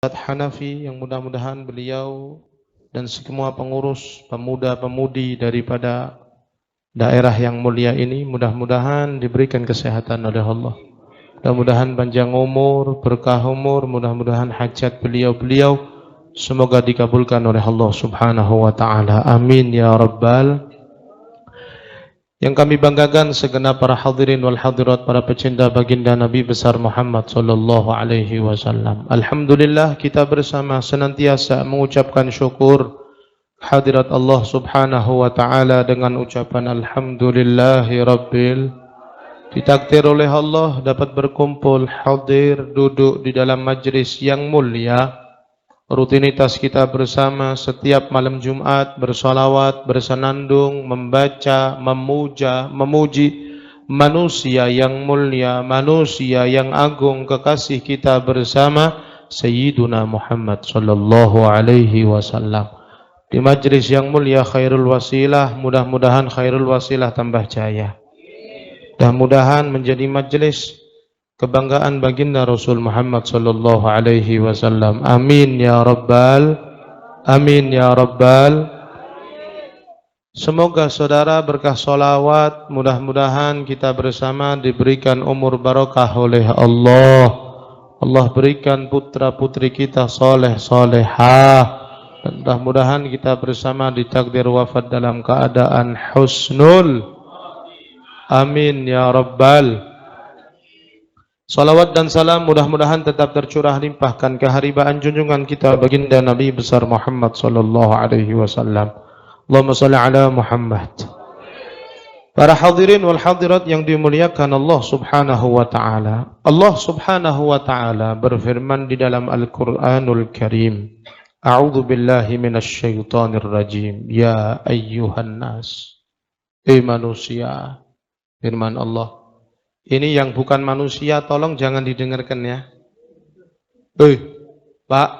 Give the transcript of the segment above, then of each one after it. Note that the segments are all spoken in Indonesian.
Ustadz Hanafi, yang mudah-mudahan beliau dan semua pengurus, pemuda-pemudi daripada daerah yang mulia ini mudah-mudahan diberikan kesehatan oleh Allah. Mudah-mudahan panjang umur, berkah umur, mudah-mudahan hajat beliau-beliau semoga dikabulkan oleh Allah Subhanahu wa taala. Amin ya rabbal. Yang kami banggakan segenap para hadirin wal hadirat, para pecinta baginda Nabi besar Muhammad sallallahu alaihi wasallam. Alhamdulillah, kita bersama senantiasa mengucapkan syukur hadirat Allah Subhanahu wa taala dengan ucapan alhamdulillahi rabbil. Ditakdir oleh Allah dapat berkumpul, hadir, duduk di dalam majlis yang mulia. Rutinitas kita bersama setiap malam Jumat bersolawat, bersenandung, membaca, memuja, memuji manusia yang mulia, manusia yang agung, kekasih kita bersama Sayyiduna Muhammad sallallahu alaihi wasallam. Di majlis yang mulia khairul wasilah, mudah-mudahan khairul wasilah tambah jaya. Mudah-mudahan menjadi majlis kebanggaan baginda Rasul Muhammad sallallahu alaihi wasallam. Amin ya rabbal. Amin ya rabbal. Semoga saudara berkah solawat, mudah-mudahan kita bersama diberikan umur barakah oleh Allah. Allah berikan putra-putri kita soleh solehah, dan mudah-mudahan kita bersama ditakdir wafat dalam keadaan husnul. Amin ya rabbal. Salawat dan salam mudah-mudahan tetap tercurah limpahkan keharibaan junjungan kita baginda Nabi besar Muhammad sallallahu alaihi wasallam. Allahumma shalli ala Muhammad. Para hadirin wal hadirat yang dimuliakan Allah Subhanahu wa taala. Allah Subhanahu wa taala berfirman di dalam Al-Qur'anul Karim. A'udzu billahi minasy syaithanir rajim. Ya ayyuhan nas. Manusia. Firman Allah. Ini yang bukan manusia tolong jangan didengarkan ya. Pak.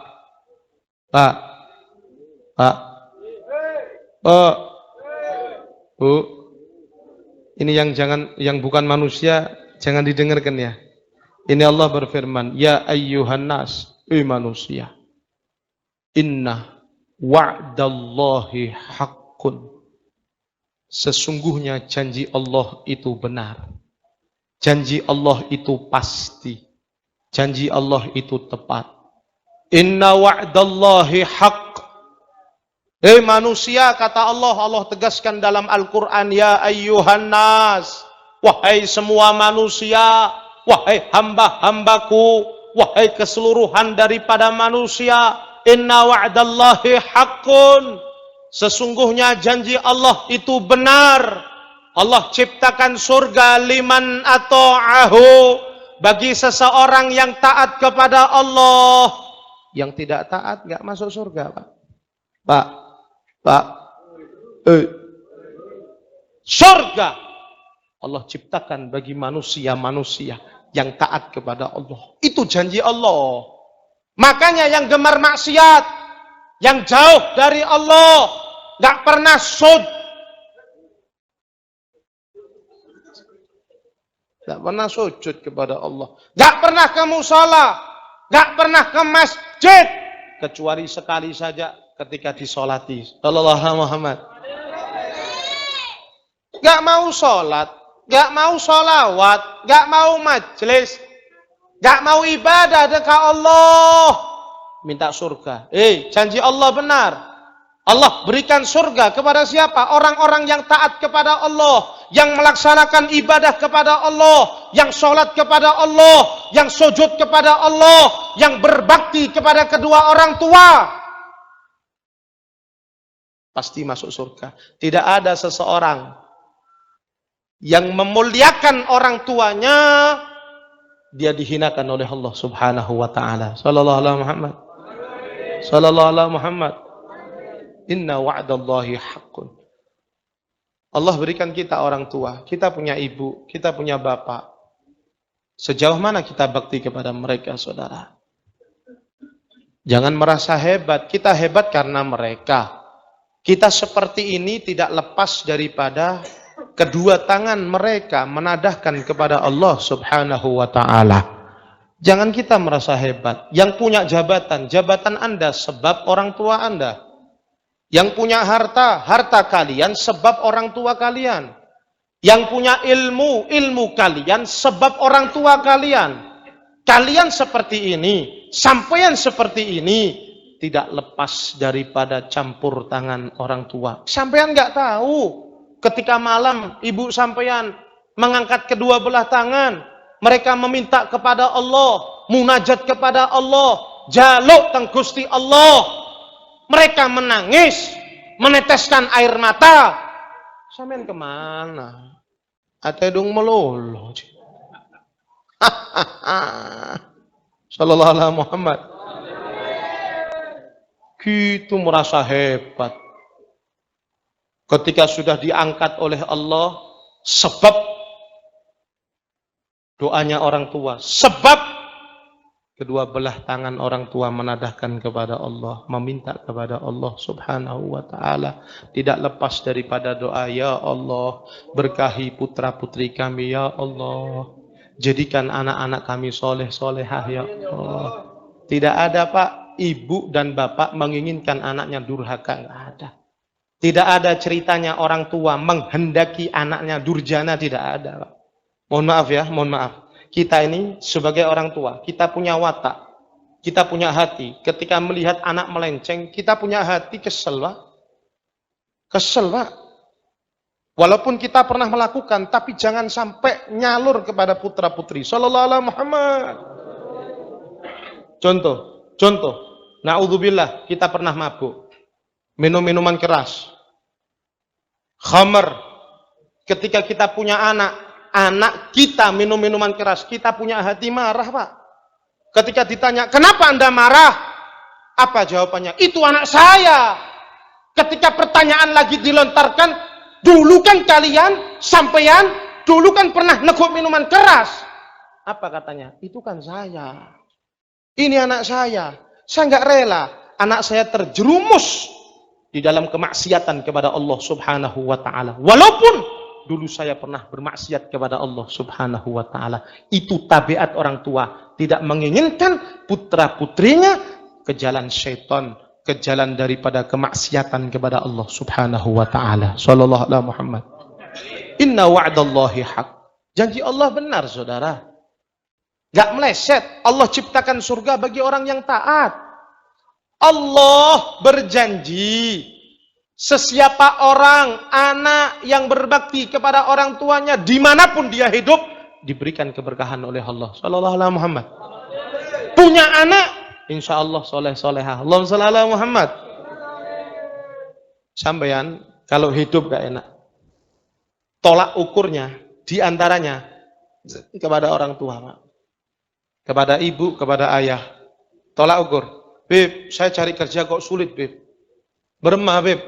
Bu. Ini yang bukan manusia jangan didengarkan ya. Ini Allah berfirman, ya ayyuhan nas, manusia. Inna wa'dallahi haqqun. Sesungguhnya janji Allah itu benar. Janji Allah itu pasti. Janji Allah itu tepat. Inna wa'dallahi haqq. Manusia, kata Allah, Allah tegaskan dalam Al-Quran, ya ayyuhan nas. Wahai semua manusia, wahai hamba-hambaku, wahai keseluruhan daripada manusia. Inna wa'dallahi haqqun. Sesungguhnya janji Allah itu benar. Allah ciptakan surga liman ata'ahu, bagi seseorang yang taat kepada Allah. Yang tidak taat enggak masuk surga, Pak. Surga Allah ciptakan bagi manusia-manusia yang taat kepada Allah. Itu janji Allah. Makanya yang gemar maksiat, yang jauh dari Allah, enggak pernah sujud, tidak pernah sujud kepada Allah, tidak pernah ke musala, tidak pernah ke masjid, kecuali sekali saja ketika disolati. Sallallahu Muhammad. Tidak mau sholat, tidak mau sholawat, tidak mau majlis, tidak mau ibadah dekat Allah, minta surga. Janji Allah benar. Allah berikan surga kepada siapa? Orang-orang yang taat kepada Allah, yang melaksanakan ibadah kepada Allah, yang sholat kepada Allah, yang sujud kepada Allah, yang berbakti kepada kedua orang tua. Pasti masuk surga. Tidak ada seseorang yang memuliakan orang tuanya, dia dihinakan oleh Allah Subhanahu wa ta'ala. Sallallahu alaihi Muhammad. Sallallahu alaihi Muhammad. Inna wa'dallahi haqqun. Allah berikan kita orang tua, kita punya ibu, kita punya bapak. Sejauh mana kita bakti kepada mereka, saudara? Jangan merasa hebat, kita hebat karena mereka. Kita seperti ini tidak lepas daripada kedua tangan mereka menadahkan kepada Allah Subhanahu wa ta'ala. Jangan kita merasa hebat. Yang punya jabatan, jabatan Anda sebab orang tua Anda. Yang punya harta, harta kalian sebab orang tua kalian. Yang punya ilmu, ilmu kalian sebab orang tua kalian. Kalian seperti ini, sampean seperti ini, tidak lepas daripada campur tangan orang tua. Sampean nggak tahu ketika malam ibu sampean mengangkat kedua belah tangan, mereka meminta kepada Allah, munajat kepada Allah, jaluk teng Gusti Allah. Mereka menangis, meneteskan air mata. Sampean kemana? Atedung melolo. Sallallahu alaihi Muhammad. Gitu merasa hebat. Ketika sudah diangkat oleh Allah, sebab doanya orang tua, sebab kedua belah tangan orang tua menadahkan kepada Allah, meminta kepada Allah Subhanahu wa ta'ala, tidak lepas daripada doa, ya Allah, berkahi putra putri kami, ya Allah, jadikan anak-anak kami soleh-solehah, ya Allah. Tidak ada Pak, ibu dan bapak menginginkan anaknya durhaka, nggak ada. Tidak ada ceritanya orang tua menghendaki anaknya durjana, tidak ada Pak. Mohon maaf ya, mohon maaf. Kita ini sebagai orang tua, kita punya watak, kita punya hati. Ketika melihat anak melenceng, kita punya hati kesel Pak. Kesel Pak. Walaupun kita pernah melakukan, tapi jangan sampai nyalur kepada putra putri. Sallallahu alaihi Muhammad. Contoh. Na'udzubillah, kita pernah mabuk. Minum minuman keras. Khamr. Ketika kita punya anak kita minum minuman keras, kita punya hati marah Pak. Ketika ditanya, kenapa Anda marah? Apa jawabannya? Itu anak saya. Ketika pertanyaan lagi dilontarkan, dulu kan kalian, sampean, dulu kan pernah neguk minuman keras. Apa katanya? Itu kan saya. Ini anak saya. Saya nggak rela anak saya terjerumus di dalam kemaksiatan kepada Allah Subhanahu wa ta'ala. Walaupun dulu saya pernah bermaksiat kepada Allah Subhanahu wa ta'ala. Itu tabiat orang tua. Tidak menginginkan putra-putrinya ke jalan syaitan, ke jalan daripada kemaksiatan kepada Allah Subhanahu wa ta'ala. Sallallahu alaihi Muhammad. Inna wa'dallahi haq. Janji Allah benar, saudara. Gak meleset. Allah ciptakan surga bagi orang yang taat. Allah berjanji, sesiapa orang, anak yang berbakti kepada orang tuanya, dimanapun dia hidup, diberikan keberkahan oleh Allah. Sallallahu alaihi Muhammad. Punya anak, insya Allah soleh-solehah. Allahumma shalli ala Muhammad. Sampeyan, kalau hidup gak enak, tolak ukurnya, diantaranya, kepada orang tua, Pak. Kepada ibu, kepada ayah. Tolak ukur. Beb, saya cari kerja kok sulit, Beb. Beremah, Beb.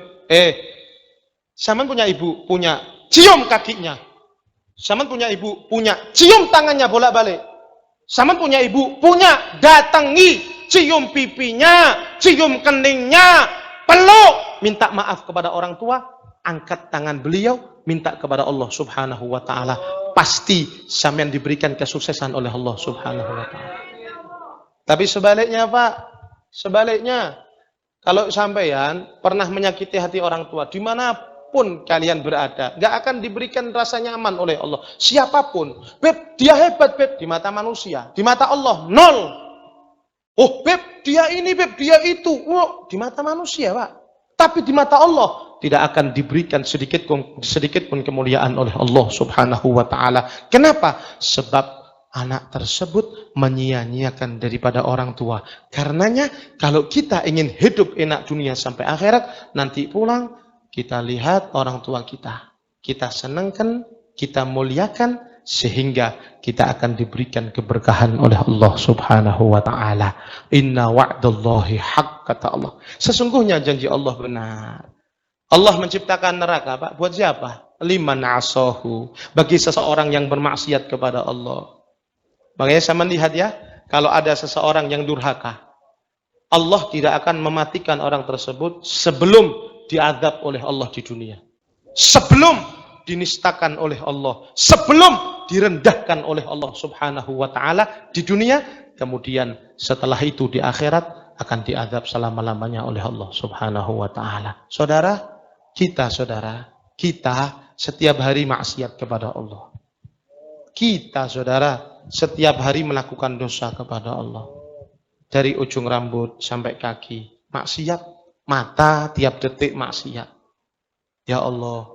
Saman punya ibu, punya. Cium kakinya. Saman punya ibu, punya. Cium tangannya bolak-balik. Saman punya ibu, punya. Datangi. Cium pipinya. Cium keningnya. Peluk. Minta maaf kepada orang tua. Angkat tangan beliau. Minta kepada Allah Subhanahu wa ta'ala. Pasti sampean diberikan kesuksesan oleh Allah Subhanahu wa ta'ala. Tapi sebaliknya Pak, sebaliknya kalau sampean pernah menyakiti hati orang tua dimanapun kalian berada, gak akan diberikan rasa nyaman oleh Allah. Siapapun, Beb dia hebat Beb, di mata manusia, di mata Allah nol. Oh Beb dia ini, Beb dia itu, oh, di mata manusia Pak. Tapi di mata Allah tidak akan diberikan sedikit pun kemuliaan oleh Allah Subhanahu wa ta'ala. Kenapa? Sebab anak tersebut menyia-nyiakan daripada orang tua. Karenanya kalau kita ingin hidup enak dunia sampai akhirat, nanti pulang kita lihat orang tua kita. Kita senangkan, kita muliakan, sehingga kita akan diberikan keberkahan oleh Allah Subhanahu wa ta'ala. Inna wa'dallahi haq, kata Allah. Sesungguhnya janji Allah benar. Allah menciptakan neraka, Pak. Buat siapa? Liman asahu. Bagi seseorang yang bermaksiat kepada Allah. Makanya saya melihat ya, kalau ada seseorang yang durhaka, Allah tidak akan mematikan orang tersebut sebelum diazab oleh Allah di dunia. Sebelum dinistakan oleh Allah, sebelum direndahkan oleh Allah Subhanahu wa ta'ala di dunia, kemudian setelah itu di akhirat akan diazab selama-lamanya oleh Allah Subhanahu wa taala. Saudara, kita setiap hari maksiat kepada Allah. Kita, saudara, setiap hari melakukan dosa kepada Allah. Dari ujung rambut sampai kaki, maksiat. Mata tiap detik maksiat. Ya Allah,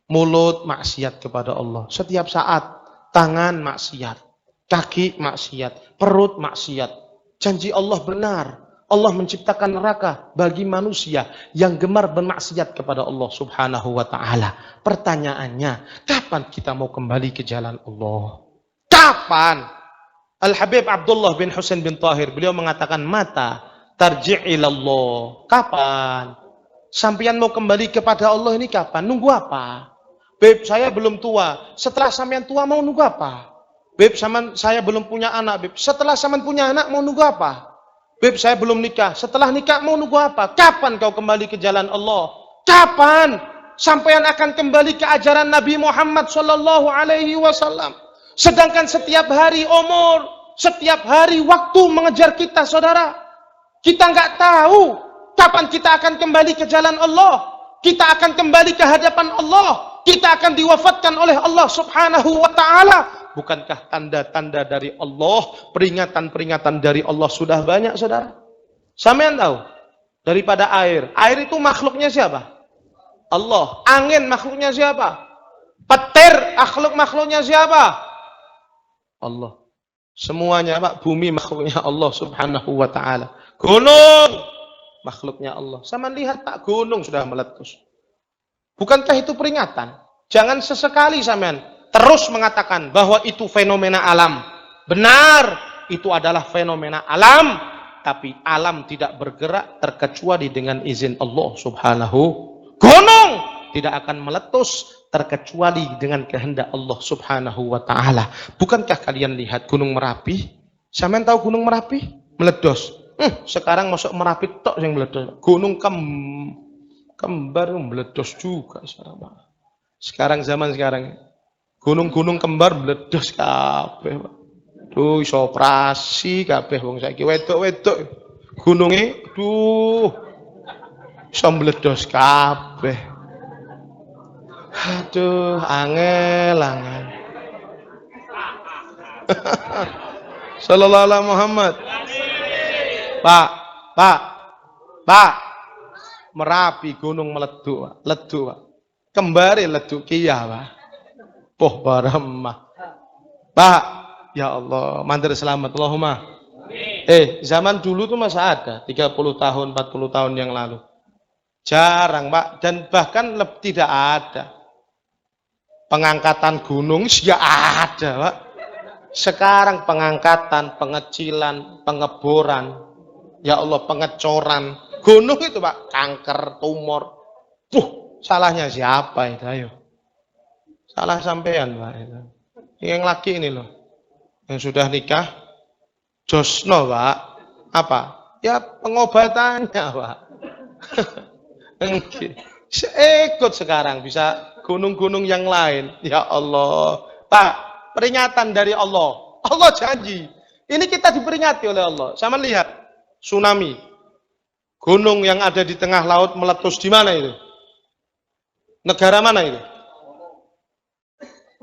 mulut maksiat kepada Allah. Setiap saat, tangan maksiat, kaki maksiat, perut maksiat. Janji Allah benar. Allah menciptakan neraka bagi manusia yang gemar bermaksiat kepada Allah Subhanahu wa taala. Pertanyaannya, kapan kita mau kembali ke jalan Allah? Kapan? Al-Habib Abdullah bin Husain bin Tahir, beliau mengatakan, mata tarji' ilallah. Kapan? Sampian mau kembali kepada Allah ini kapan? Nunggu apa? Beb, saya belum tua. Setelah sampean tua mau nunggu apa? Beb, saya belum punya anak. Beb, setelah sampean punya anak mau nunggu apa? Beb, saya belum nikah. Setelah nikah mau nunggu apa? Kapan kau kembali ke jalan Allah? Kapan? Sampean akan kembali ke ajaran Nabi Muhammad sallallahu alaihi wasallam. Sedangkan setiap hari umur, setiap hari waktu mengejar kita, saudara. Kita nggak tahu kapan kita akan kembali ke jalan Allah. Kita akan kembali ke hadapan Allah. Kita akan diwafatkan oleh Allah Subhanahu wa taala. Bukankah tanda-tanda dari Allah, peringatan-peringatan dari Allah sudah banyak, saudara? Sampean tahu? Daripada air. Air itu makhluknya siapa? Allah. Angin makhluknya siapa? Petir makhluknya siapa? Allah. Semuanya, Pak, bumi makhluknya Allah Subhanahu wa taala. Gunung makhluknya Allah. Sama lihat, Pak, gunung sudah meletus. Bukankah itu peringatan? Jangan sesekali sampean terus mengatakan bahwa itu fenomena alam. Benar, itu adalah fenomena alam. Tapi alam tidak bergerak terkecuali dengan izin Allah Subhanahu. Gunung tidak akan meletus terkecuali dengan kehendak Allah Subhanahu wa taala. Bukankah kalian lihat Gunung Merapi? Sampean tahu Gunung Merapi? Meledos. Sekarang masuk Merapi tok yang meledos. Gunung kembar meledos juga sekarang zaman sekarang. Gunung-gunung kembar meledos kabeh, Pak. Duh, iso operasi kabeh wong saiki wedok-wedok. Gununge iso meledos kabeh. Aduh, angel. Sallallahu alaihi Muhammad. Pak. Merapi gunung meleduk, Pak. Kembari leduk kiyah, Pak. Poh baramah. Pak, ya Allah, mandir selamat Allahumma. Zaman dulu tuh masih ada 30 tahun, 40 tahun yang lalu. Jarang, Pak, dan bahkan tidak ada. Pengangkatan gunung ya ada, Pak. Sekarang pengangkatan, pengecilan, pengeboran, ya Allah, pengecoran. Gunung itu, Pak, kanker, tumor. Salahnya siapa itu, ayo? Salah sampean, Pak. Yang laki ini loh, yang sudah nikah, josno, Pak. Apa? Ya pengobatannya, Pak. Ikut sekarang bisa gunung-gunung yang lain. Ya Allah, Pak, peringatan dari Allah. Allah janji. Ini kita diperingati oleh Allah. Sama lihat tsunami. Gunung yang ada di tengah laut meletus di mana itu? Negara mana itu?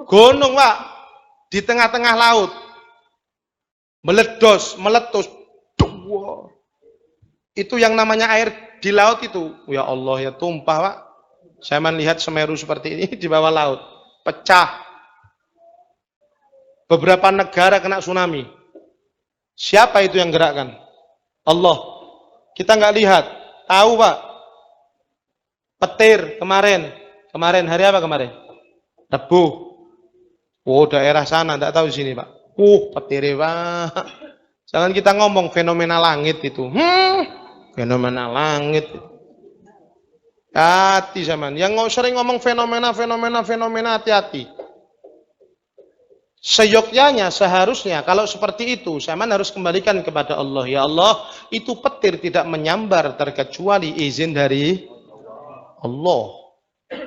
Gunung, Pak, di tengah-tengah laut. Meletus. Itu yang namanya air di laut itu. Ya Allah, ya tumpah, Pak. Saya melihat Semeru seperti ini di bawah laut. Pecah. Beberapa negara kena tsunami. Siapa itu yang gerakkan? Allah. Kita nggak lihat. Tahu, Pak. Petir kemarin hari apa kemarin? Rebu. Daerah sana, tidak tahu di sini, Pak. Petir, Pak. Jangan kita ngomong fenomena langit itu. Fenomena langit. Hati zaman. Yang sering ngomong fenomena, hati-hati. Seyogyanya, seharusnya, kalau seperti itu, zaman harus kembalikan kepada Allah. Ya Allah, itu petir tidak menyambar terkecuali izin dari Allah.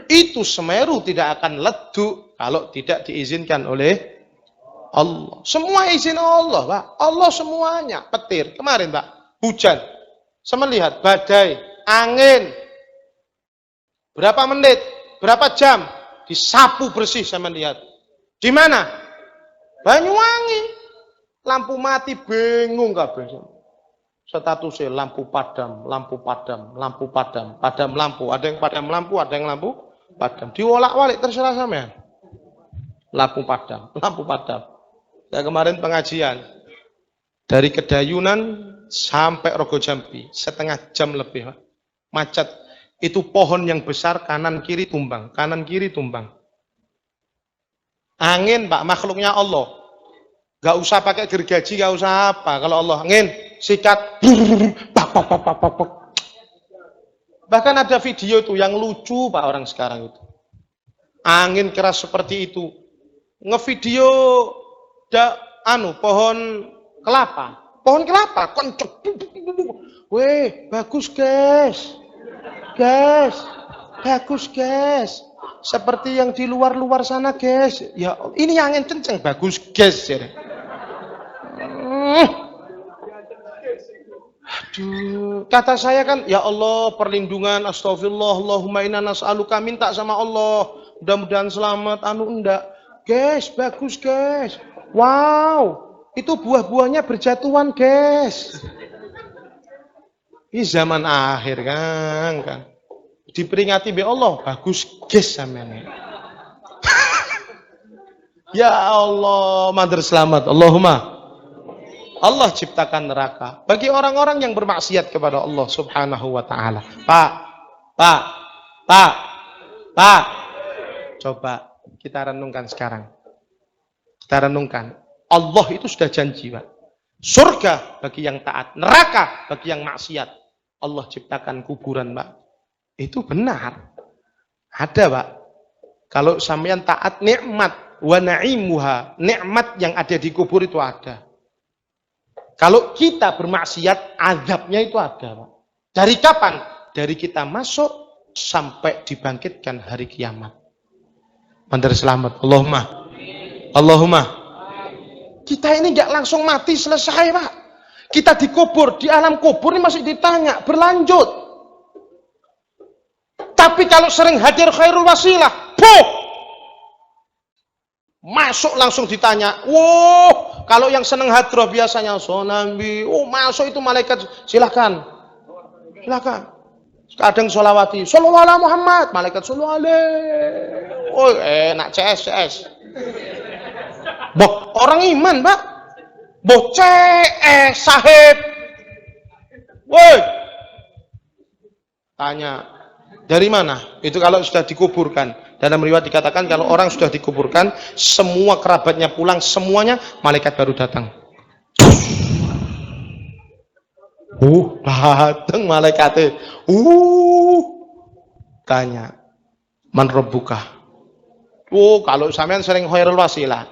Itu Semeru tidak akan leduk kalau tidak diizinkan oleh Allah. Semua izin Allah, Pak. Allah semuanya. Petir. Kemarin, Pak. Hujan. Saya melihat badai, angin. Berapa menit, berapa jam disapu bersih saya melihat. Di mana? Banyuwangi. Lampu mati bingung kabeh. Statusnya lampu padam, lampu padam, lampu padam, padam lampu. Ada yang padam lampu, ada yang lampu padam. Diwolak-walik terserah sampean. Lampu padam, lampu padam. Ya kemarin pengajian dari Kedayunan sampai Rogo Jambi setengah jam lebih, Pak. Macet. Itu pohon yang besar kanan kiri tumbang, kanan kiri tumbang. Angin, Pak, makhluknya Allah. Gak usah pakai gergaji, gak usah apa. Kalau Allah angin, sikat, bahkan ada video itu yang lucu, Pak, orang sekarang itu. Angin keras seperti itu, ngevideo pohon kelapa, kenceng. Weh, bagus guys, bagus guys. Seperti yang di luar sana guys. Ya, ini angin kenceng, bagus guys. Aduh, kata saya kan, ya Allah perlindungan, astagfirullah, Allahumma inna nas'aluka, minta sama Allah, mudah-mudahan selamat, enggak. Guys, bagus guys. Wow, itu buah-buahnya berjatuhan guys. Ini zaman akhir kan. Diperingati be Allah, bagus guys sampean. Ya Allah, matur selamat. Allahumma. Allah ciptakan neraka bagi orang-orang yang bermaksiat kepada Allah Subhanahu wa taala. Pak. Coba kita renungkan sekarang. Kita renungkan. Allah itu sudah janji, Pak. Surga bagi yang taat, neraka bagi yang maksiat. Allah ciptakan kuburan, Pak. Itu benar. Ada, Pak. Kalau sampean taat, nikmat wa na'imuha, nikmat yang ada di kubur itu ada. Kalau kita bermaksiat, azabnya itu ada, Pak. Dari kapan? Dari kita masuk sampai dibangkitkan hari kiamat. Mantar selamat. Allahumma. Kita ini nggak langsung mati selesai, Pak. Kita dikubur, di alam kubur ini masih ditanya, berlanjut. Tapi kalau sering hadir khairul wasilah, masuk langsung ditanya. Wow, kalau yang seneng hadroh biasanya sonambi, masuk itu malaikat, silakan. Kadang sholawati, sholawat ala Muhammad, malaikat sholawat. Enak CS. Orang iman, Pak. CS sahib. Woi. Tanya, dari mana? Itu kalau sudah dikuburkan. Dalam riwayat dikatakan kalau orang sudah dikuburkan, semua kerabatnya pulang, semuanya malaikat baru datang. Datang malaikatnya. Tanya, man rabbuka? Kalau sampean sering khairul wasilah.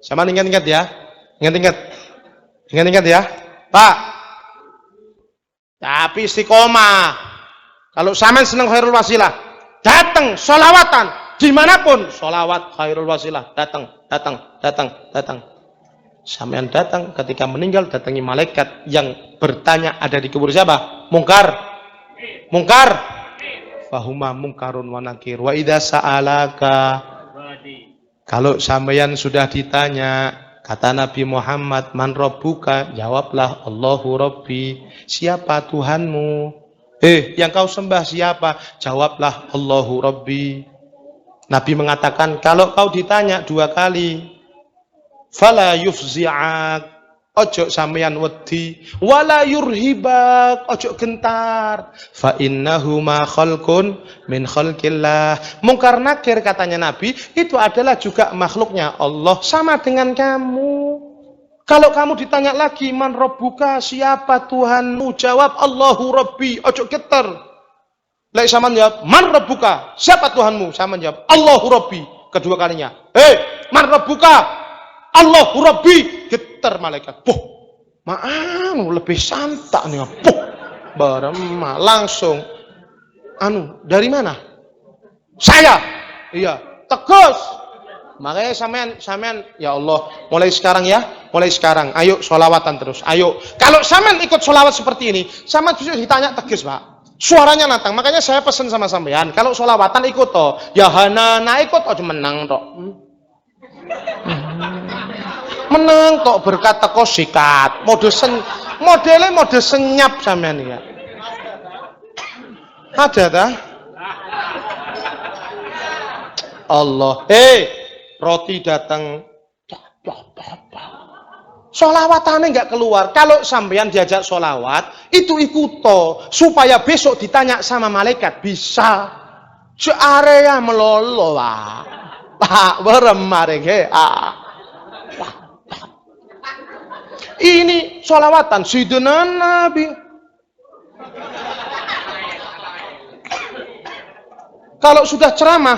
Sama ingat-ingat ya. Ingat-ingat ya. Pak. Tapi istiqomah. Kalau sampean senang khairul wasilah, datang sholawatan dimanapun, sholawat khairul wasilah, datang. Sampean datang ketika meninggal, datangi malaikat yang bertanya ada di kubur siapa? Mungkar. Fahuma mungkarun wa nakir. Wa idza sa'alaka, kalau sampean sudah ditanya, kata Nabi Muhammad, man rabbuka, jawablah Allahu Rabbi, siapa Tuhanmu? Yang kau sembah siapa? Jawablah Allahu Rabbi. Nabi mengatakan, kalau kau ditanya 2 kali, fala yufzi'ak, ojo sampeyan wedi, wala yurhibak, ojo gentar, fa innahuma khalqun min khalqillah. Mungkar nakir katanya Nabi, itu adalah juga makhluknya Allah, sama dengan kamu. Kalau kamu ditanya lagi, man rabbuka, siapa Tuhanmu? Jawab Allahu Rabbi, ojo getar. Lek sama jawab, man rabbuka, siapa Tuhanmu? Sama jawab Allahu Rabbi, kedua kalinya. Man rabbuka, Allahu Rabbi, getar malaikat. Maaf, lebih santak nih. Barema langsung. Dari mana? Saya. Iya, tegas. Makanya sampean ya Allah, mulai sekarang ya, mulai sekarang, ayo sholawatan terus, ayo. Kalau sampean ikut sholawat seperti ini, sampean justru ditanya tegas, Pak. Suaranya nantang. Makanya saya pesen sama sampean, kalau sholawatan ikut toh, ya hanana ikut toh, menang toh. Menang toh berkat teko sikat, modelnya mode senyap sampean ya. Ada dah? Allah, roti datang, sholawatannya nggak keluar. Kalau sampean diajak sholawat, itu ikuto supaya besok ditanya sama malaikat bisa. Searea melolo pak, beremare Ini sholawatan Sayyidina Nabi. Kalau sudah ceramah,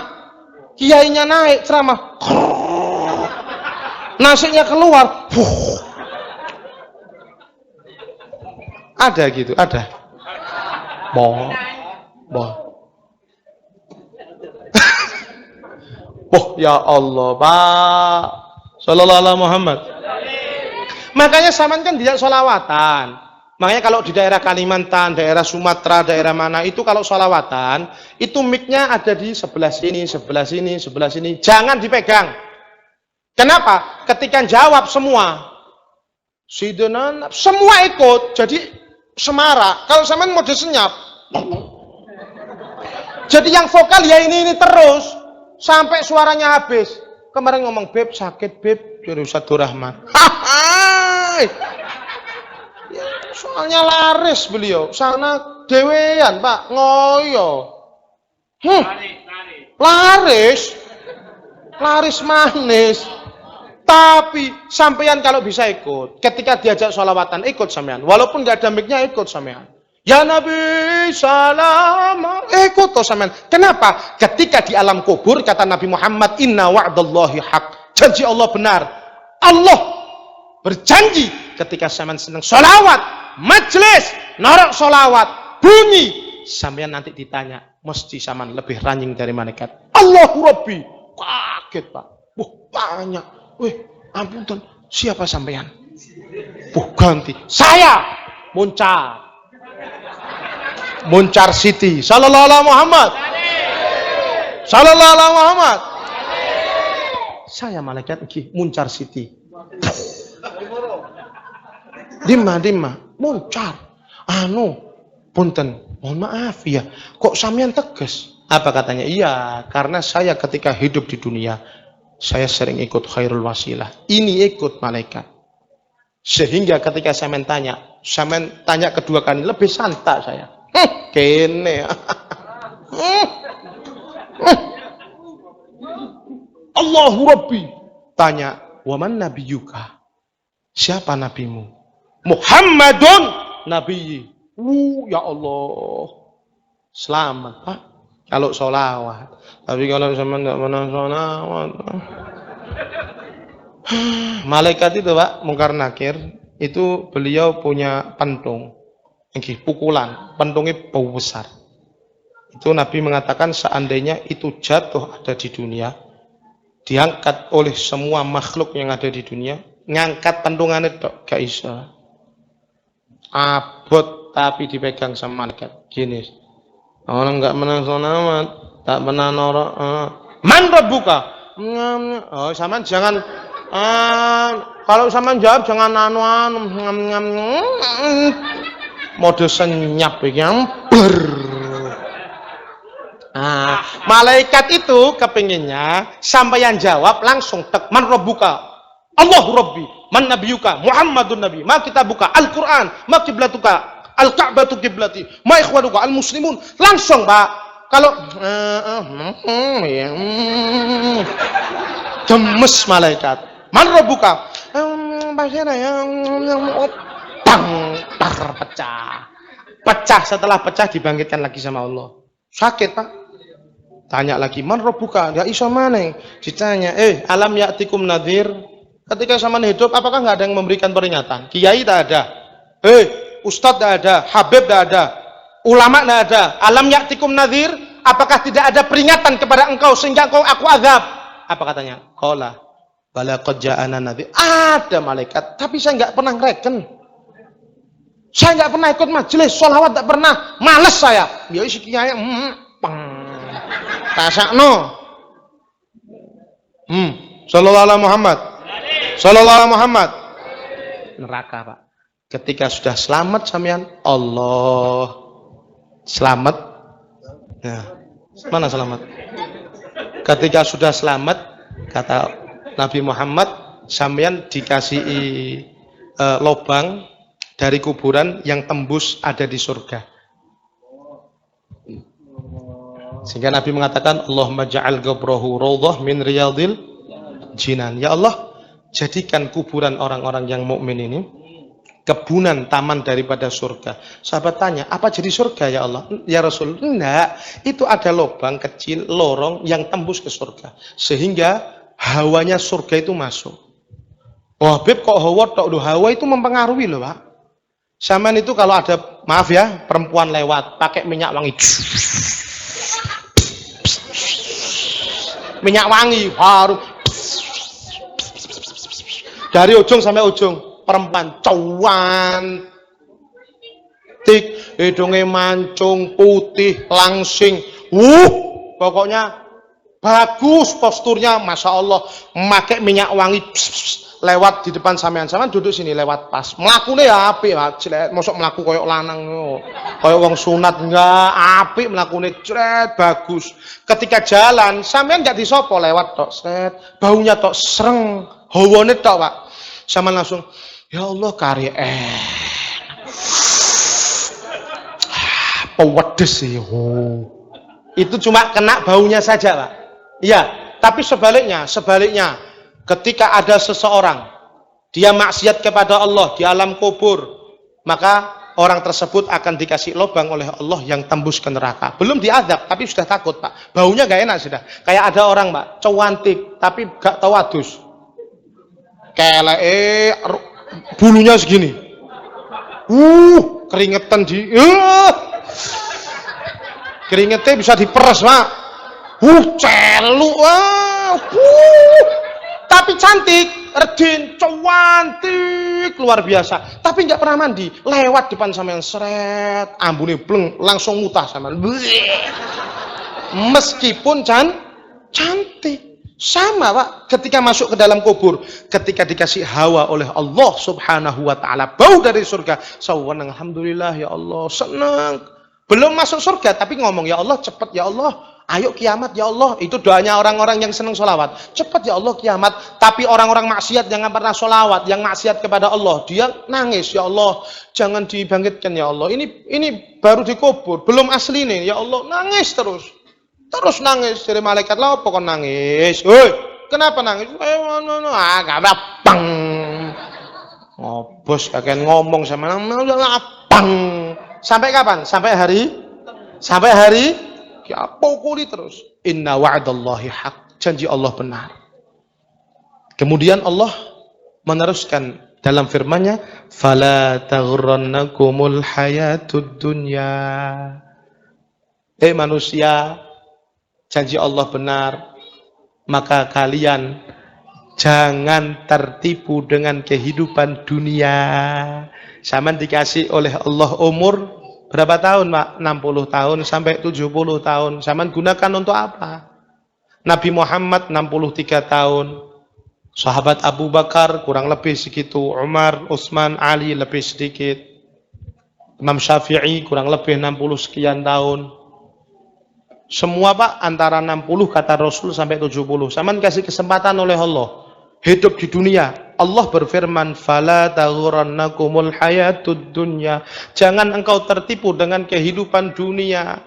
kiainya naik ceramah, nasinya keluar, ada gitu, ada. Boh, ya Allah, Pak. Sallallahu alaihi Muhammad. Makanya sampean kan tidak sholawatan. Makanya kalau di daerah Kalimantan, daerah Sumatera, daerah mana itu kalau sholawatan, itu mic-nya ada di sebelah sini, sebelah sini, sebelah sini. Jangan dipegang. Kenapa? Ketika jawab semua, semua ikut, jadi semarak. Kalau sampean mode senyap, jadi yang vokal ya ini terus sampai suaranya habis. Kemarin ngomong beb sakit beb, jadi Ustadz Rahman. Soalnya laris beliau, sana dewean Pak, ngoyo. Laris manis. Tapi sampean kalau bisa ikut, ketika diajak sholawatan ikut sampean, walaupun nggak ada mic-nya ikut sampean. Ya Nabi salam, ikut toh sampean. Kenapa? Ketika di alam kubur kata Nabi Muhammad, inna wa'dallahi haq. Janji Allah benar. Allah berjanji ketika sampean senang sholawat, majelis, narok sholawat, bunyi, sampean nanti ditanya, mesti sampean lebih ranjing dari malaikat. Allahu Rabbi. Kaget Pak. Tanya. Ampun, siapa sampean? Ganti. Saya Muncar City. Sallallahu alaihi Muhammad. Sallallahu alaihi Muhammad. Saya malaikat Muncar City. Dimma, Muncar. Punten, mohon maaf ya. Kok sampean tegas? Apa katanya? Iya, karena saya ketika hidup di dunia, saya sering ikut khairul wasilah. Ini ikut malaikat. Sehingga ketika sampean tanya kedua kali, lebih santai saya. Kene. Allahu Rabbi. Tanya, waman nabiyuka? Siapa nabimu? Muhammadun nabiyyi. Ya Allah. Selamat, Pak. Kalau sholawat. Tapi kalau sama enggak pernah sholawat. Malaikat itu, Pak, Mungkar Nakir, itu beliau punya pentung. Pukulan, pentungnya bau besar. Itu Nabi mengatakan seandainya itu jatuh ada di dunia, diangkat oleh semua makhluk yang ada di dunia, ngangkat pentungannya tok gak bisa. Abot tapi dipegang sama malaikat. Gini. Orang enggak menang sholawat, tak pernah norok. Man rabbuka? Oh, sampean jangan kalau sampean jawab jangan mode senyap yang malaikat itu kepinginnya sampeyan jawab langsung tek man rabbuka? Allahu Rabbi. Man nabiyuka? Muhammadun nabi. Ma kitabuka? Al-Qur'an. Ma kiblatuka? Al-Ka'batu kiblati. Ma ikhwanuka? Al-Muslimun. Langsung, Pak. Kalau gemes malaikat. Man rabbuka? Pecah. Setelah pecah dibangkitkan lagi sama Allah. Sakit, Pak. Tanya lagi, man rabbuka? Ya iso maneh. Ditanya, alam ya'tikum nadhir? Ketika zaman hidup, apakah nggak ada yang memberikan peringatan? Kiai tak ada. Ustadz tak ada. Habib tak ada. Ulama tak ada. Alam ya'tikum nadhir? Apakah tidak ada peringatan kepada engkau sehingga aku azab? Apa katanya? Qala bala qad ja'ana nadhir. Ada malaikat, tapi saya nggak pernah ngereken. Saya nggak pernah ikut majelis sholawat, nggak pernah. Males saya. Ya isi kiai tasakno. Sallallahu alaihi Muhammad. Sallallahu alaihi Muhammad. Neraka, Pak. Ketika sudah selamat sampean, Allah selamat. Nah, mana selamat? Ketika sudah selamat, kata Nabi Muhammad, sampean dikasih lobang dari kuburan yang tembus ada di surga. Sehingga Nabi mengatakan, Allahumma ja'al qabrahu raudhah min riyadil jinan. Ya Allah, jadikan kuburan orang-orang yang mukmin ini kebunan taman daripada surga. Sahabat tanya, apa jadi surga ya Allah? Ya Rasul, enggak. Itu ada lubang kecil, lorong yang tembus ke surga. Sehingga hawanya surga itu masuk. Wah, Beb, kok hawa tok? Hawa itu mempengaruhi loh, Pak. Saman itu kalau ada, maaf ya, perempuan lewat, pakai minyak wangi. Minyak wangi, harum. Dari ujung sampai ujung. Perempuan cuan tik, hidungnya mancung, putih, langsing, pokoknya bagus posturnya, masya Allah, memakai minyak wangi, lewat di depan sampean duduk sini, lewat pas, melakunya ya apik, mosok melaku koyok lanang, koyok wong sunat, enggak apik melakunya, jret, bagus. Ketika jalan, sampean nggak disopo, lewat tok, set, baunya tok, sereng, hawane tok, Pak, sampean langsung, ya Allah karya pewedes sih. Itu cuma kena baunya saja, Pak. Iya, tapi sebaliknya, ketika ada seseorang dia maksiat kepada Allah di alam kubur, maka orang tersebut akan dikasih lubang oleh Allah yang tembus ke neraka. Belum diazab, tapi sudah takut, Pak. Baunya gak enak sudah. Kayak ada orang, Pak, cantik tapi gak tawadus. Kayak bulunya segini, keringetan keringetnya bisa diperes, Pak. Celu, tapi cantik, rejin, cantik, luar biasa. Tapi nggak pernah mandi, lewat depan sampean seret, ambune bleng, langsung mutah sampean. Meskipun cantik. Sama, Pak, ketika masuk ke dalam kubur, ketika dikasih hawa oleh Allah Subhanahu wa taala, bau dari surga, sawan, alhamdulillah ya Allah, senang. Belum masuk surga tapi ngomong, ya Allah cepat ya Allah, ayo kiamat ya Allah. Itu doanya orang-orang yang senang sholawat, cepat ya Allah kiamat. Tapi orang-orang maksiat yang nggak pernah sholawat, yang maksiat kepada Allah, dia nangis, ya Allah jangan dibangkitkan ya Allah, ini baru dikubur, belum asli nih ya Allah, nangis terus nangis. Dari malaikat, lah apa kon nangis? Hei, kenapa nangis? Gak apa-apa. Bos kakek ngomong sama lapang. Sampai kapan? Sampai hari ya pukuli terus. Inna wa'dallahi haq. Janji Allah benar. Kemudian Allah meneruskan dalam firman-Nya, fala taghrannakumul hayatud dunya. Manusia, janji Allah benar, maka kalian jangan tertipu dengan kehidupan dunia. Sama dikasih oleh Allah umur berapa tahun, Pak? 60 tahun sampai 70 tahun. Sama gunakan untuk apa? Nabi Muhammad 63 tahun. Sahabat Abu Bakar kurang lebih segitu. Umar, Utsman, Ali lebih sedikit. Imam Syafi'i kurang lebih 60 sekian tahun. Semua, Pak, antara 60 kata Rasul sampai 70. Sama dikasih kesempatan oleh Allah hidup di dunia. Allah berfirman, fala taghrannakumul hayatud dunya. Jangan engkau tertipu dengan kehidupan dunia.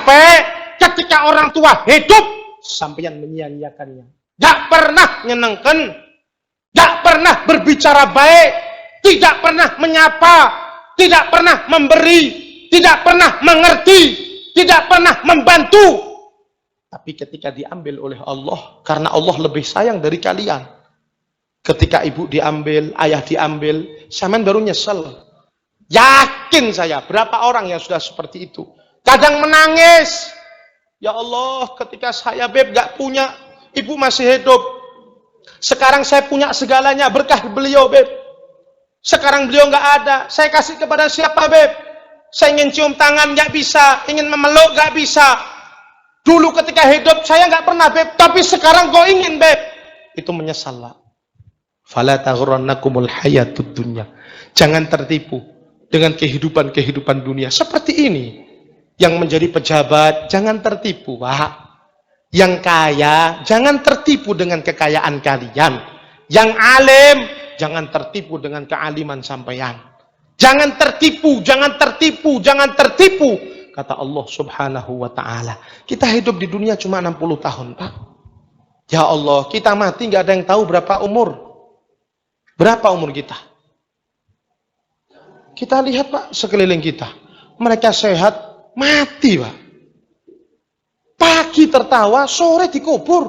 capek ketika orang tua hidup, sampeyan menyia-nyiakannya. Gak pernah nyenengkan, gak pernah berbicara baik, tidak pernah menyapa, tidak pernah memberi, tidak pernah mengerti, tidak pernah membantu. Tapi ketika diambil oleh Allah, karena Allah lebih sayang dari kalian. Ketika ibu diambil, ayah diambil, sampean baru nyesel. Yakin saya, berapa orang yang sudah seperti itu. Kadang menangis. Ya Allah, ketika saya beb gak punya, ibu masih hidup. Sekarang saya punya segalanya, berkah beliau beb. Sekarang beliau gak ada, saya kasih kepada siapa beb? Saya ingin cium tangan gak bisa, ingin memeluk gak bisa. Dulu ketika hidup saya nggak pernah beb, tapi sekarang kau ingin beb. Itu menyesal lah. Fala taghurrannakumul hayatud dunya. Jangan tertipu dengan kehidupan dunia seperti ini. Yang menjadi pejabat jangan tertipu, Pak. Yang kaya jangan tertipu dengan kekayaan kalian. Yang alim jangan tertipu dengan kealiman sampeyan. Jangan tertipu, jangan tertipu, jangan tertipu. Kata Allah subhanahu wa ta'ala. Kita hidup di dunia cuma 60 tahun, Pak. Ya Allah, kita mati nggak ada yang tahu berapa umur. Berapa umur kita? Kita lihat, Pak, sekeliling kita. Mereka sehat, mati, Pak. Pagi tertawa, sore dikubur.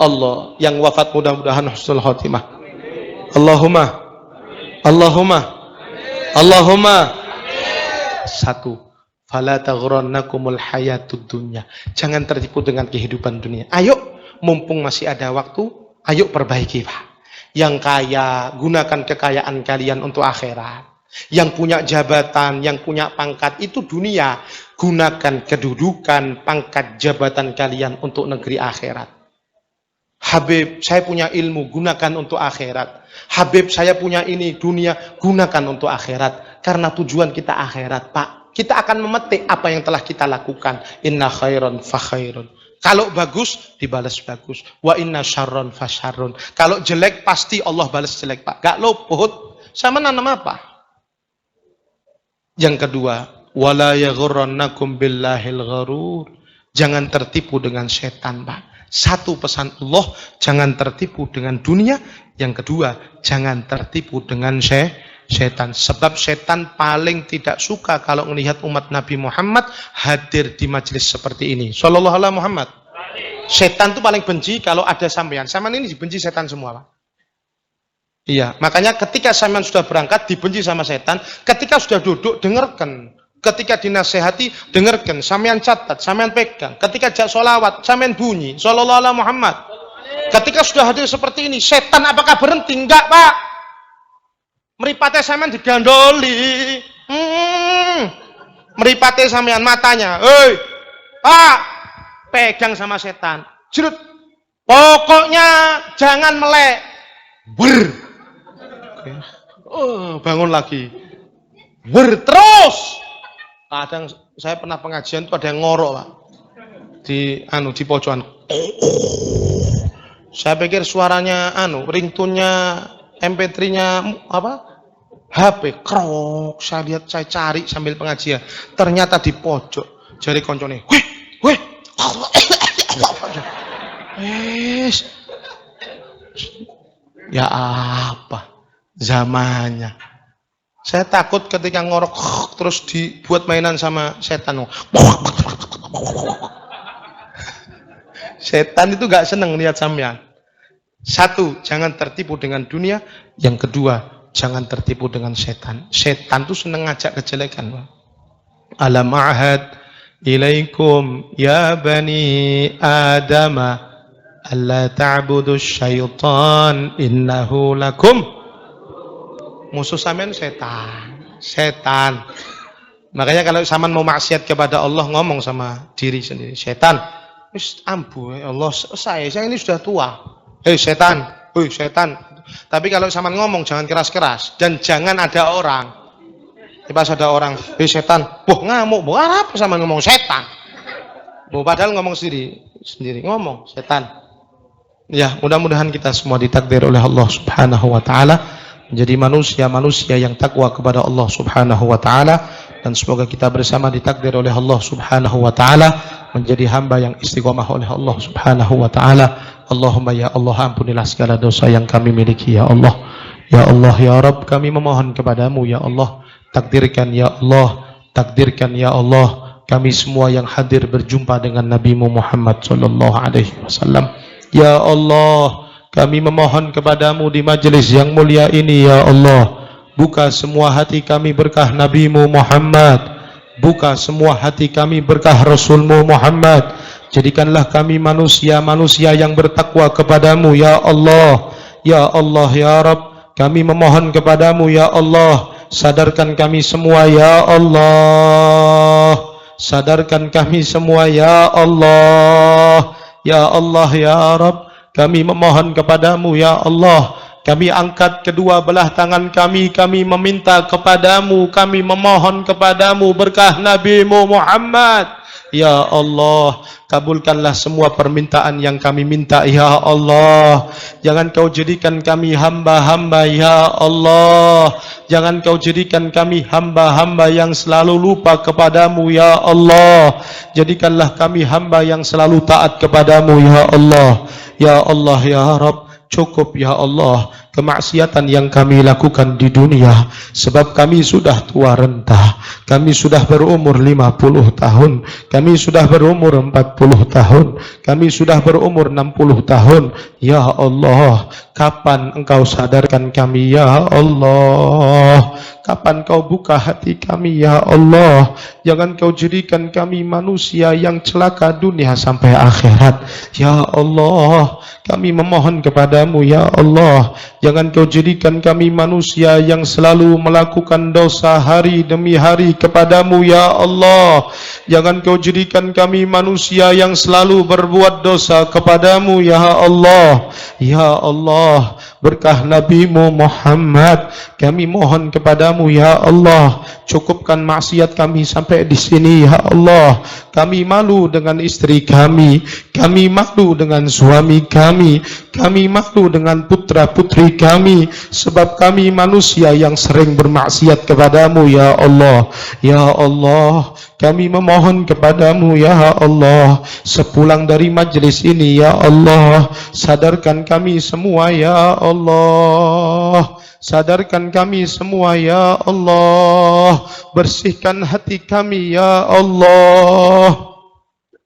Allah yang wafat mudah-mudahan husnul khotimah. Allahumma. Satu, fala taghurrannakumul hayatud dunya. Jangan tertipu dengan kehidupan dunia. Ayo, mumpung masih ada waktu, ayo perbaiki, Pak. Yang kaya, gunakan kekayaan kalian untuk akhirat. Yang punya jabatan, yang punya pangkat, itu dunia. Gunakan kedudukan, pangkat, jabatan kalian untuk negeri akhirat. Habib, saya punya ilmu, gunakan untuk akhirat. Habib, saya punya ini, dunia, gunakan untuk akhirat. Karena tujuan kita akhirat, Pak. Kita akan memetik apa yang telah kita lakukan. Inna khairan fa khairun. Kalau bagus, dibalas bagus. Wa inna syarron fa syarrun. Kalau jelek, pasti Allah balas jelek, Pak. Gak luput. Sama nanam apa? Yang kedua, wala yaghurrannakum billahil gharur. Jangan tertipu dengan setan, Pak. Satu pesan Allah, jangan tertipu dengan dunia. Yang kedua, jangan tertipu dengan setan. Sebab setan paling tidak suka kalau melihat umat Nabi Muhammad hadir di majelis seperti ini. Sallallahu alaihi Muhammad. Setan itu paling benci kalau ada sampean. Sampean ini dibenci setan semua, Pak. Iya, makanya ketika sampean sudah berangkat dibenci sama setan, ketika sudah duduk dengarkan. Ketika dinasehati dengarkan, sampean catat, sampean pegang. Ketika jak sholawat, sampean bunyi. Sallallahu alaihi Muhammad. Ketika sudah hadir seperti ini, setan apakah berhenti? Enggak, Pak. Meripate sampean digandoli. Meripate sampean matanya. Hei, Pak, pegang sama setan. Jerut. Pokoknya jangan melek. Bangun lagi. Terus. Kadang saya pernah pengajian itu ada yang ngorok, Pak. Di pojokan. Saya pikir suaranya ringtone-nya MP3-nya apa? HP krok. Saya lihat, saya cari sambil pengajian. Ternyata di pojok. Jari koncone. Weh. Ya apa? Zamannya. Saya takut ketika ngorok terus dibuat mainan sama setan. Setan itu gak seneng lihat sampean. Satu, jangan tertipu dengan dunia. Yang kedua, jangan tertipu dengan setan. Setan itu seneng ngajak kejelekan. Alam a'had ilaikum ya bani adama alla ta'budu syaitan innahu lakum. Musuh sampean setan. Makanya kalau sampean mau maksiat kepada Allah, ngomong sama diri sendiri, setan, wis ambu Allah, saya ini sudah tua. Hei setan. Tapi kalau sampean ngomong jangan keras-keras dan jangan ada orang. Pas ada orang, hei setan, wah ngamuk, apa sampean ngomong setan? Padahal ngomong sendiri ngomong setan. Ya, mudah-mudahan kita semua ditakdir oleh Allah Subhanahu wa taala menjadi manusia yang takwa kepada Allah Subhanahu wa taala dan semoga kita bersama ditakdir oleh Allah Subhanahu wa taala menjadi hamba yang istiqomah oleh Allah Subhanahu wa taala. Allahumma ya Allah, ampunilah segala dosa yang kami miliki ya Allah. Ya Allah ya Rabb, kami memohon kepadamu ya Allah, takdirkan ya Allah, takdirkan ya Allah kami semua yang hadir berjumpa dengan Nabi-Mu Muhammad sallallahu alaihi wasallam. Ya Allah, kami memohon kepadamu di majelis yang mulia ini ya Allah, buka semua hati kami berkah Nabi-Mu Muhammad, buka semua hati kami berkah Rasul-Mu Muhammad. Jadikanlah kami manusia-manusia yang bertakwa kepadamu ya Allah. Ya Allah ya Rabb, kami memohon kepadamu ya Allah, sadarkan kami semua ya Allah, sadarkan kami semua ya Allah. Ya Allah ya Rabb, kami memohon kepadamu ya Allah, kami angkat kedua belah tangan kami meminta kepadamu, kami memohon kepadamu berkah Nabi-Mu Muhammad. Ya Allah, kabulkanlah semua permintaan yang kami minta ya Allah. Jangan kau jadikan kami hamba-hamba ya Allah. Jangan kau jadikan kami hamba-hamba yang selalu lupa kepadamu ya Allah. Jadikanlah kami hamba yang selalu taat kepadamu ya Allah. Ya Allah ya Rabb, cukup ya Allah kemaksiatan yang kami lakukan di dunia, sebab kami sudah tua renta, kami sudah berumur 50 tahun, kami sudah berumur 40 tahun, kami sudah berumur 60 tahun. Ya Allah, kapan engkau sadarkan kami ya Allah? Kapan kau buka hati kami ya Allah? Jangan kau jadikan kami manusia yang celaka dunia sampai akhirat. Ya Allah, kami memohon kepadamu ya Allah, jangan kau jadikan kami manusia yang selalu melakukan dosa hari demi hari kepadamu ya Allah. Jangan kau jadikan kami manusia yang selalu berbuat dosa kepadamu ya Allah. Ya Allah, berkah Nabi-Mu Muhammad, kami mohon kepadamu ya Allah, cukupkan maksiat kami sampai di sini ya Allah. Kami malu dengan istri kami malu dengan suami kami malu dengan putra-putri kami, sebab kami manusia yang sering bermaksiat kepadamu ya Allah. Ya Allah, kami memohon kepadamu ya Allah, sepulang dari majlis ini ya Allah, sadarkan kami semua ya Allah, sadarkan kami semua ya Allah, bersihkan hati kami ya Allah.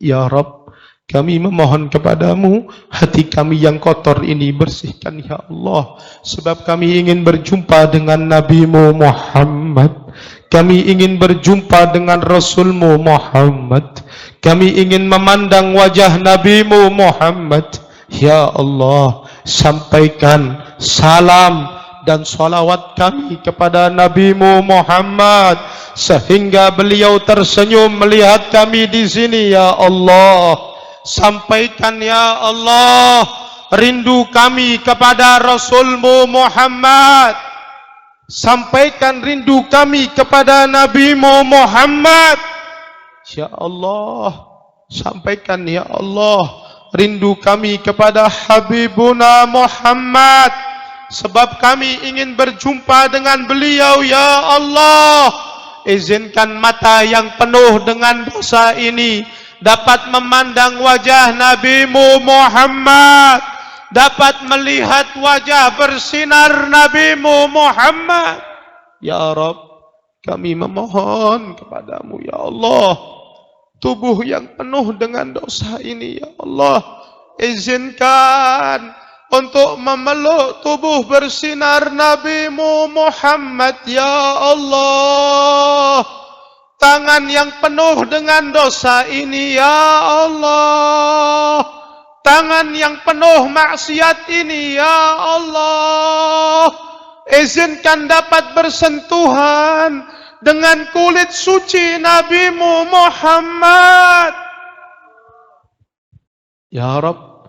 Ya Rabb, kami memohon kepadamu, hati kami yang kotor ini bersihkan ya Allah, sebab kami ingin berjumpa dengan Nabi-Mu Muhammad, kami ingin berjumpa dengan Rasul-Mu Muhammad, kami ingin memandang wajah Nabi-Mu Muhammad. Ya Allah, sampaikan salam dan salawat kami kepada Nabi-Mu Muhammad, sehingga beliau tersenyum melihat kami di sini ya Allah. Sampaikan ya Allah rindu kami kepada Rasul-Mu Muhammad, sampaikan rindu kami kepada Nabi-Mu Muhammad. Ya Allah, sampaikan ya Allah rindu kami kepada Habibuna Muhammad, sebab kami ingin berjumpa dengan beliau ya Allah. Izinkan mata yang penuh dengan dosa ini dapat memandang wajah Nabi-Mu Muhammad, dapat melihat wajah bersinar Nabi-Mu Muhammad. Ya Rabb, kami memohon kepadamu ya Allah, tubuh yang penuh dengan dosa ini ya Allah, izinkan untuk memeluk tubuh bersinar Nabi-Mu Muhammad ya Allah. Tangan yang penuh dengan dosa ini ya Allah, tangan yang penuh maksiat ini ya Allah, izinkan dapat bersentuhan dengan kulit suci Nabi-Mu Muhammad. Ya Rabb,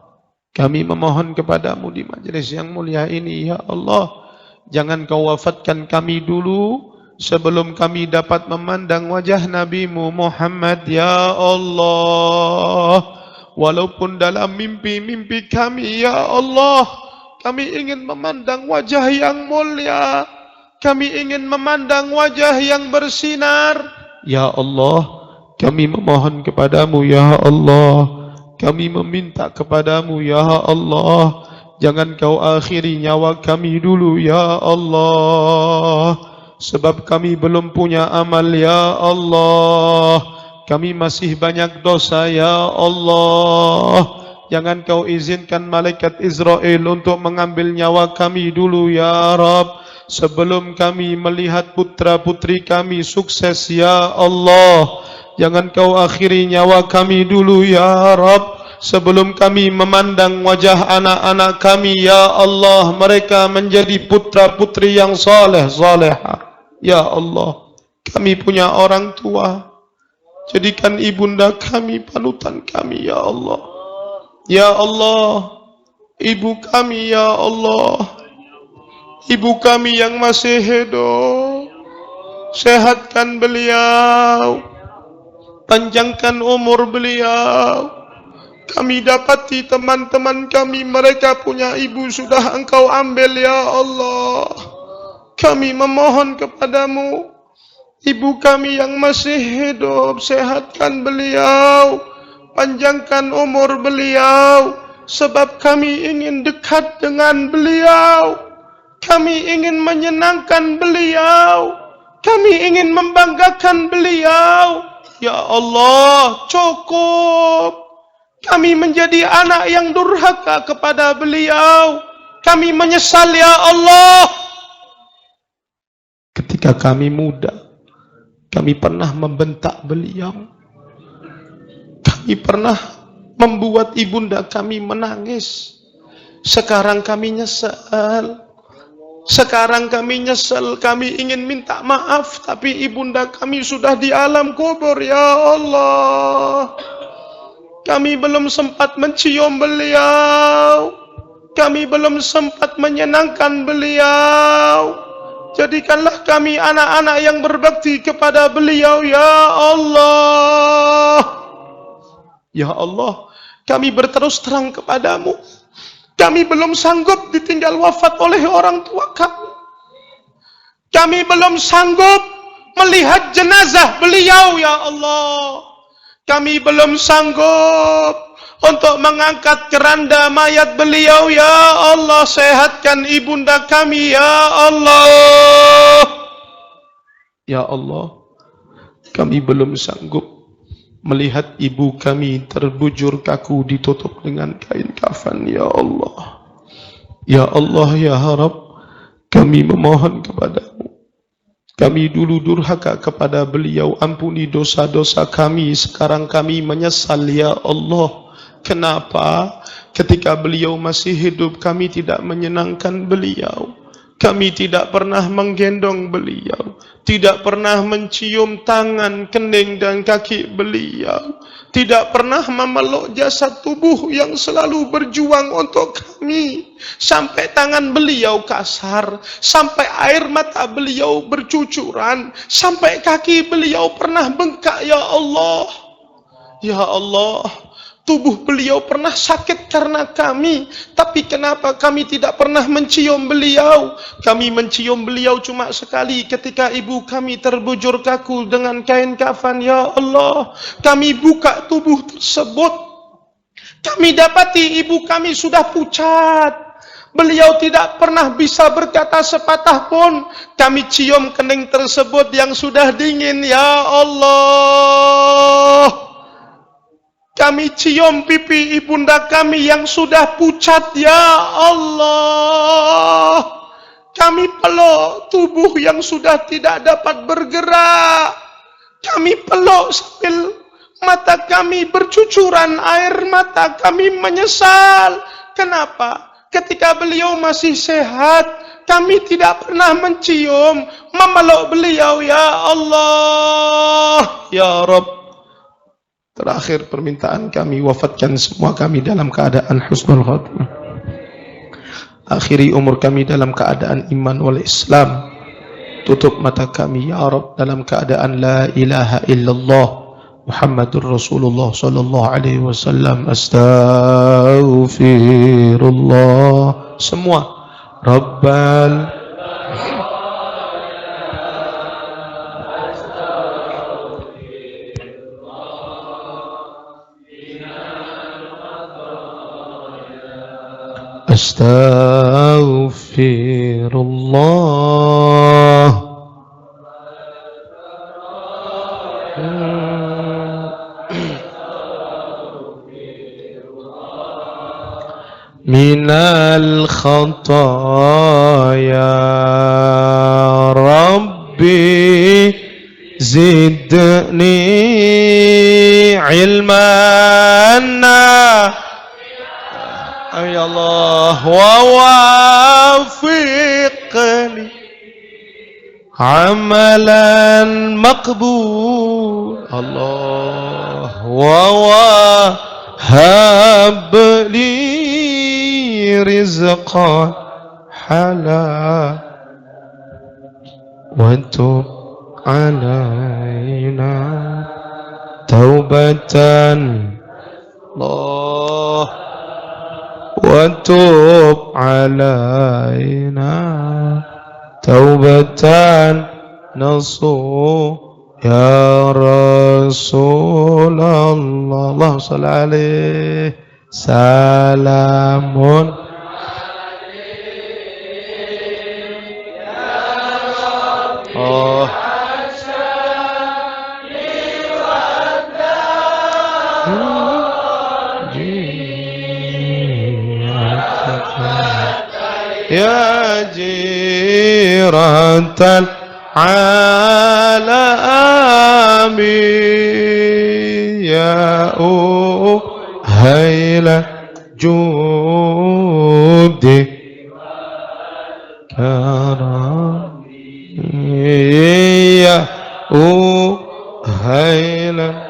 kami memohon kepadamu di majelis yang mulia ini ya Allah, jangan kau wafatkan kami dulu sebelum kami dapat memandang wajah Nabi-Mu Muhammad ya Allah. Walaupun dalam mimpi-mimpi kami ya Allah, kami ingin memandang wajah yang mulia, kami ingin memandang wajah yang bersinar. Ya Allah, kami memohon kepadamu ya Allah, kami meminta kepadamu ya Allah, jangan kau akhiri nyawa kami dulu ya Allah, sebab kami belum punya amal ya Allah, kami masih banyak dosa ya Allah. Jangan kau izinkan malaikat Israel untuk mengambil nyawa kami dulu ya Rabb, sebelum kami melihat putra-putri kami sukses ya Allah. Jangan kau akhiri nyawa kami dulu ya Rabb, sebelum kami memandang wajah anak-anak kami ya Allah, mereka menjadi putra-putri yang saleh salehah ya Allah. Kami punya orang tua, jadikan ibunda kami panutan kami ya Allah. Ya Allah, ibu kami ya Allah, ibu kami yang masih hidup, sehatkan beliau, panjangkan umur beliau. Kami dapati teman-teman kami, mereka punya ibu sudah Engkau ambil ya Allah. Kami memohon kepadamu, ibu kami yang masih hidup, sehatkan beliau, panjangkan umur beliau, sebab kami ingin dekat dengan beliau, kami ingin menyenangkan beliau, kami ingin membanggakan beliau. Ya Allah, cukup. Kami menjadi anak yang durhaka kepada beliau. Kami menyesal ya Allah. Ketika kami muda, kami pernah membentak beliau. Kami pernah membuat ibunda kami menangis. Sekarang kami nyesal. Sekarang kami nyesal, kami ingin minta maaf, tapi ibunda kami sudah di alam kubur ya Allah. Kami belum sempat mencium beliau. Kami belum sempat menyenangkan beliau. Jadikanlah kami anak-anak yang berbakti kepada beliau ya Allah. Ya Allah, kami berterus terang kepadamu. Kami belum sanggup ditinggal wafat oleh orang tua kami. Kami belum sanggup melihat jenazah beliau ya Allah. Kami belum sanggup untuk mengangkat keranda mayat beliau ya Allah. Sehatkan ibunda kami ya Allah. Ya Allah, kami belum sanggup melihat ibu kami terbujur kaku ditutup dengan kain kafan ya Allah. Ya Allah ya Rabb, kami memohon kepadamu. Kami dulu durhaka kepada beliau, ampuni dosa-dosa kami, sekarang kami menyesal ya Allah. Kenapa? Ketika beliau masih hidup kami tidak menyenangkan beliau. Kami tidak pernah menggendong beliau, tidak pernah mencium tangan, kening dan kaki beliau, tidak pernah memeluk jasad tubuh yang selalu berjuang untuk kami. Sampai tangan beliau kasar, sampai air mata beliau bercucuran, sampai kaki beliau pernah bengkak ya Allah. Ya Allah, tubuh beliau pernah sakit karena kami, tapi kenapa kami tidak pernah mencium beliau? Kami mencium beliau cuma sekali ketika ibu kami terbujur kaku dengan kain kafan ya Allah. Kami buka tubuh tersebut, kami dapati ibu kami sudah pucat. Beliau tidak pernah bisa berkata sepatah pun. Kami cium kening tersebut yang sudah dingin ya Allah. Kami cium pipi ibunda kami yang sudah pucat ya Allah. Kami peluk tubuh yang sudah tidak dapat bergerak. Kami peluk sambil mata kami bercucuran air mata. Kami menyesal. Kenapa? Ketika beliau masih sehat, kami tidak pernah mencium, memeluk beliau ya Allah. Ya Rabb, terakhir permintaan kami, wafatkan semua kami dalam keadaan husnul khatimah. Akhiri umur kami dalam keadaan iman wal Islam. Tutup mata kami ya Rabb dalam keadaan la ilaha illallah Muhammadur Rasulullah sallallahu alaihi wasallam. Astaghfirullah. Semua. Rabbal Astaghfirullah minal khataya Rabbi zidni ilman ya Allah wa wafiqni amalan maqbul Allah wa wahab li rizqan halal wa tub alaina taubatan Allah wa tub alaina taubatan nasuh ya Rasulullah Allahumma shalli alaihi salamun oh ya jiratan alami ya hayla judi karam ya hayla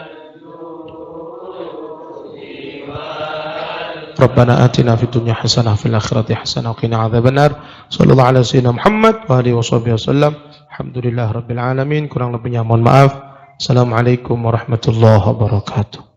Rabbana atina fid dunya hasanah fil akhirati hasanah wa qina adzabannar. Sallallahu ala sayyidina Muhammad wa alihi washabihi wasallam. Alhamdulillah rabbil alamin. Kurang lebihnya mohon maaf. Assalamualaikum warahmatullahi wabarakatuh.